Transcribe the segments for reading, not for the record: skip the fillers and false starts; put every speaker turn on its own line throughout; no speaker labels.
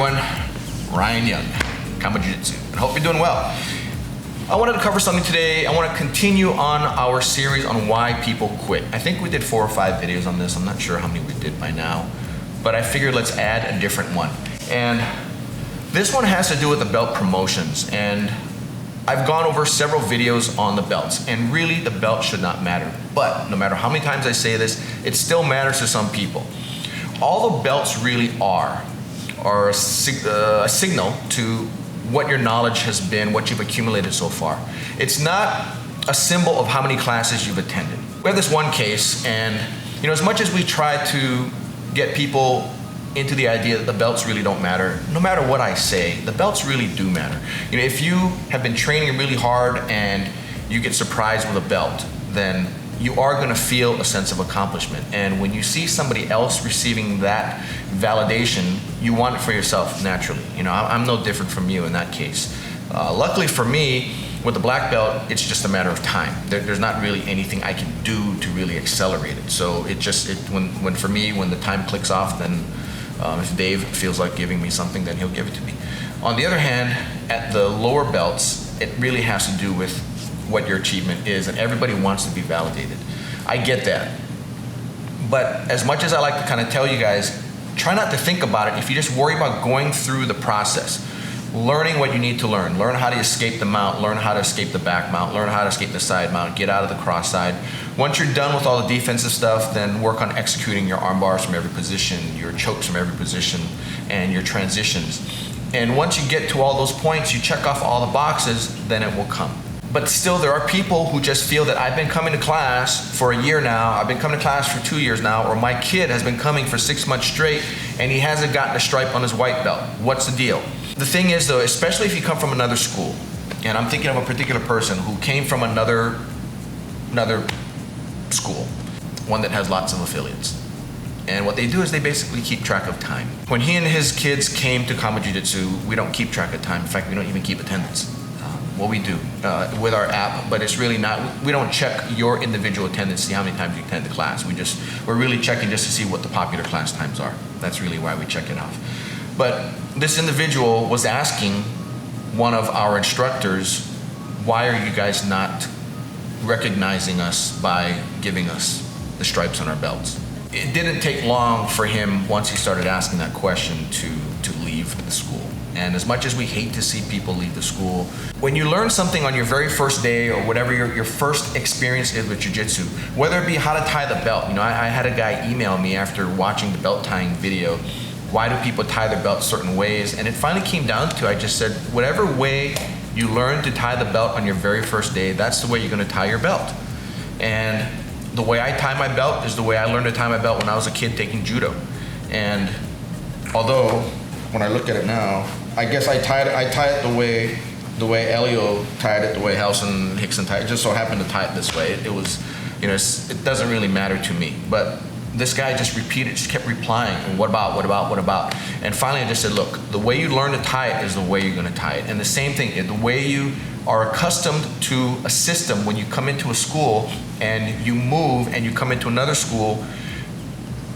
everyone, Ryan Young, Kama Jiu-Jitsu, and hope you're doing well. I wanted to cover something today. I want to continue on our series on why people quit. I think we did 4 or 5 videos on this. I'm not sure how many we did by now, but I figured let's add a different one. And this one has to do with the belt promotions. And I've gone over several videos on the belts, and really the belt should not matter. But no matter how many times I say this, it still matters to some people. All the belts really are a signal to what your knowledge has been, what you've accumulated so far. It's not a symbol of how many classes you've attended. We have this one case, and as much as we try to get people into the idea that the belts really don't matter, no matter what I say, the belts really do matter. If you have been training really hard and you get surprised with a belt, then you are going to feel a sense of accomplishment. And when you see somebody else receiving that validation, you want it for yourself naturally. I'm no different from you in that case. Luckily for me, with the black belt, it's just a matter of time. There's not really anything I can do to really accelerate it. So when the time clicks off, then if Dave feels like giving me something, then he'll give it to me. On the other hand, at the lower belts, it really has to do with what your achievement is, and everybody wants to be validated. I get that. But as much as I like to kind of tell you guys, try not to think about it if you just worry about going through the process, learning what you need to learn how to escape the mount, learn how to escape the back mount, learn how to escape the side mount, get out of the cross side. Once you're done with all the defensive stuff, then work on executing your arm bars from every position, your chokes from every position, and your transitions. And once you get to all those points, you check off all the boxes, then it will come. But still, there are people who just feel that I've been coming to class for a year now, I've been coming to class for 2 years now, or my kid has been coming for 6 months straight and he hasn't gotten a stripe on his white belt. What's the deal? The thing is though, especially if you come from another school, and I'm thinking of a particular person who came from another school, one that has lots of affiliates. And what they do is they basically keep track of time. When he and his kids came to Kama Jiu-Jitsu, we don't keep track of time. In fact, we don't even keep attendance. Well, we do with our app, but it's really not, we don't check your individual attendance, see how many times you attend the class. We're really checking just to see what the popular class times are. That's really why we check it off. But this individual was asking one of our instructors, why are you guys not recognizing us by giving us the stripes on our belts? It didn't take long for him, once he started asking that question, to leave the school. And as much as we hate to see people leave the school, when you learn something on your very first day or whatever your first experience is with jiu-jitsu, whether it be how to tie the belt. I had a guy email me after watching the belt tying video, why do people tie their belts certain ways? And it finally came down to, I just said, whatever way you learn to tie the belt on your very first day, that's the way you're gonna tie your belt. And the way I tie my belt is the way I learned to tie my belt when I was a kid taking judo. And although, when I look at it now, I guess I tie it the way Elio tied it, the way Helson Hickson tied it. Just so happened to tie it this way. It was, it doesn't really matter to me. But this guy just kept replying, and what about? And finally I just said, look, the way you learn to tie it is the way you're gonna tie it. And the same thing, the way you are accustomed to a system when you come into a school and you move and you come into another school,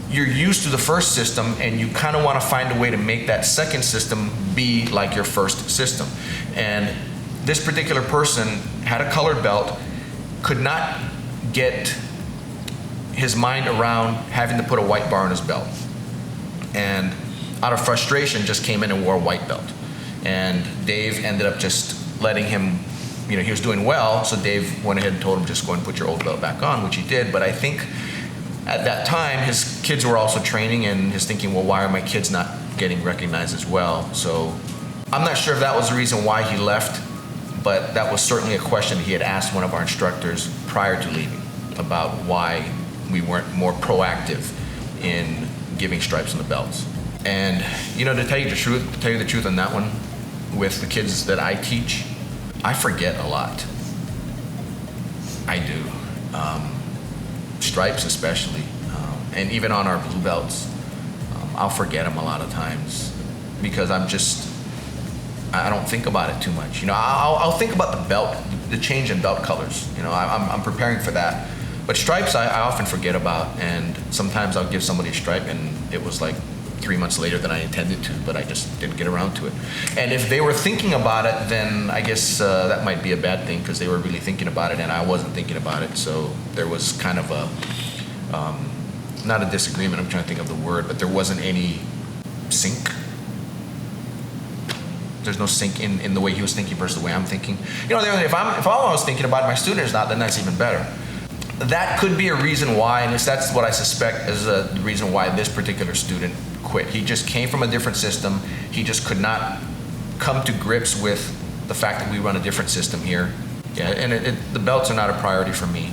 you're used to the first system and you kind of want to find a way to make that second system be like your first system. And this particular person had a colored belt, could not get his mind around having to put a white bar on his belt. And out of frustration, just came in and wore a white belt. And Dave ended up just letting him, he was doing well, so Dave went ahead and told him, just go and put your old belt back on, which he did. But I think at that time, his kids were also training, and he's thinking, well, why are my kids not getting recognized as well? So I'm not sure if that was the reason why he left, but that was certainly a question he had asked one of our instructors prior to leaving about why we weren't more proactive in giving stripes on the belts. And to tell you the truth on that one, with the kids that I teach, I forget a lot. I do. Stripes especially, and even on our blue belts, I'll forget them a lot of times because I don't think about it too much. I'll think about the belt, the change in belt colors. I'm preparing for that. But stripes I often forget about, and sometimes I'll give somebody a stripe and it was like 3 months later than I intended to, but I just didn't get around to it. And if they were thinking about it, then I guess that might be a bad thing, because they were really thinking about it and I wasn't thinking about it. So there was kind of a, not a disagreement, I'm trying to think of the word, but there wasn't any sync. There's no sync in the way he was thinking versus the way I'm thinking. You know, if all I was thinking about my student is not, then that's even better. That could be a reason why, and that's what I suspect is the reason why this particular student quit. He just came from a different system. He just could not come to grips with the fact that we run a different system here. Yeah, and the belts are not a priority for me.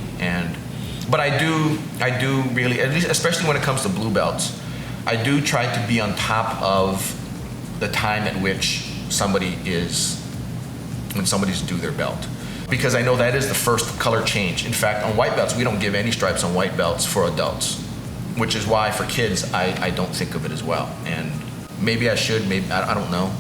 But I do really, at least especially when it comes to blue belts, I do try to be on top of the time at which somebody's due their belt. Because I know that is the first color change. In fact, on white belts, we don't give any stripes on white belts for adults, which is why for kids, I don't think of it as well. And maybe I should, maybe, I don't know.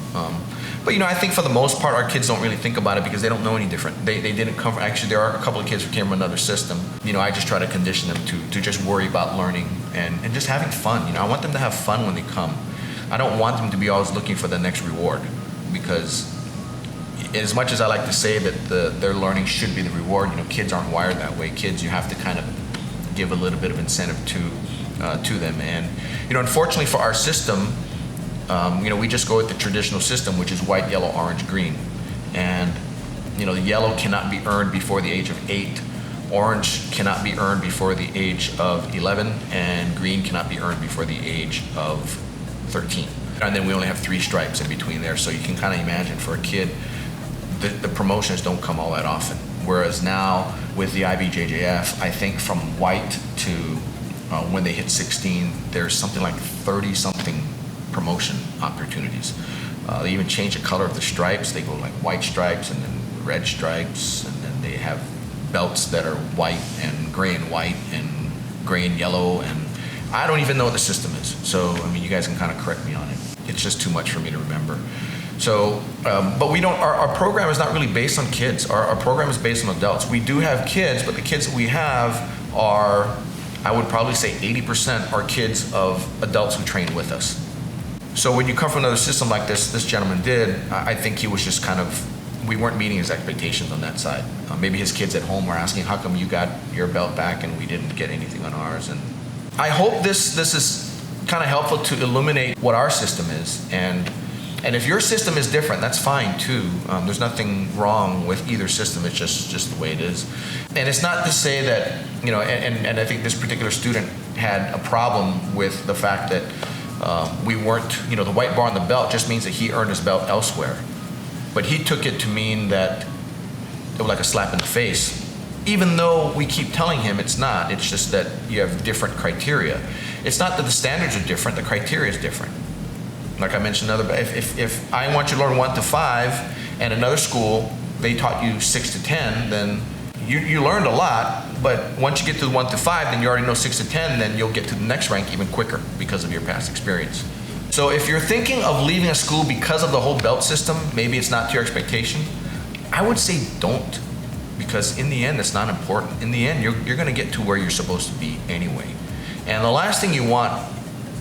But you know, I think for the most part, our kids don't really think about it because they don't know any different. They didn't come from, actually there are a couple of kids who came from another system. You know, I just try to condition them to just worry about learning and just having fun. You know, I want them to have fun when they come. I don't want them to be always looking for the next reward, because as much as I like to say that their learning should be the reward, you know, kids aren't wired that way. Kids, you have to kind of give a little bit of incentive to them. And, you know, unfortunately for our system, you know, we just go with the traditional system, which is white, yellow, orange, green. And, you know, the yellow cannot be earned before the age of 8. Orange cannot be earned before the age of 11. And green cannot be earned before the age of 13. And then we only have 3 stripes in between there. So you can kind of imagine for a kid, the promotions don't come all that often. Whereas now with the IBJJF, I think from white to when they hit 16, there's something like 30-something promotion opportunities. They even change the color of the stripes. They go like white stripes and then red stripes, and then they have belts that are white and gray and white and gray and yellow, and I don't even know what the system is. So, I mean, you guys can kind of correct me on it. It's just too much for me to remember. So, but we don't, our program is not really based on kids. Our program is based on adults. We do have kids, but the kids that we have are, I would probably say 80% are kids of adults who train with us. So when you come from another system like this gentleman did, I think he was just kind of, we weren't meeting his expectations on that side. Maybe his kids at home were asking, how come you got your belt back and we didn't get anything on ours? And I hope this is kind of helpful to illuminate what our system is. And if your system is different, that's fine too. There's nothing wrong with either system. It's just the way it is. And it's not to say that, you know, and I think this particular student had a problem with the fact that we weren't, you know, the white bar on the belt just means that he earned his belt elsewhere. But he took it to mean that it was like a slap in the face. Even though we keep telling him it's not, it's just that you have different criteria. It's not that the standards are different, the criteria is different. Like I mentioned, if I want you to learn 1 to 5 and another school, they taught you 6 to 10, then you learned a lot, but once you get to 1 to 5, then you already know 6 to 10, then you'll get to the next rank even quicker because of your past experience. So if you're thinking of leaving a school because of the whole belt system, maybe it's not to your expectation, I would say don't, because in the end, it's not important. In the end, you're gonna get to where you're supposed to be anyway. And the last thing you want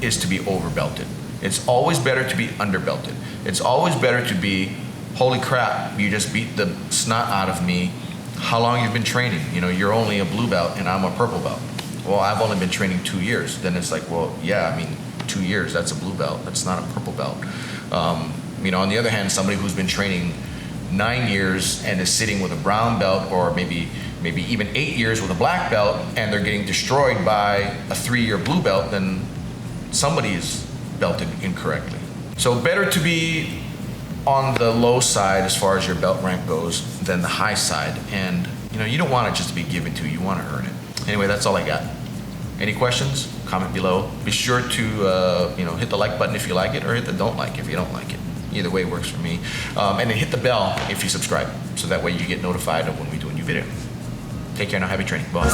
is to be over-belted. It's always better to be under-belted. It's always better to be, holy crap, you just beat the snot out of me. How long you've been training? You know, you're only a blue belt and I'm a purple belt. Well, I've only been training 2 years. Then it's like, well, yeah, I mean, 2 years, that's a blue belt. That's not a purple belt. You know, on the other hand, somebody who's been training 9 years and is sitting with a brown belt, or maybe even 8 years with a black belt, and they're getting destroyed by a 3-year blue belt, then somebody is belted incorrectly. So better to be on the low side as far as your belt rank goes than the high side. And you know, you don't want it just to be given to you, you want to earn it. Anyway, that's all I got. Any questions? Comment below. Be sure to you know, hit the like button if you like it, or hit the don't like if you don't like it. Either way works for me. And then hit the bell if you subscribe, so that way you get notified of when we do a new video. Take care now, happy training. Bye.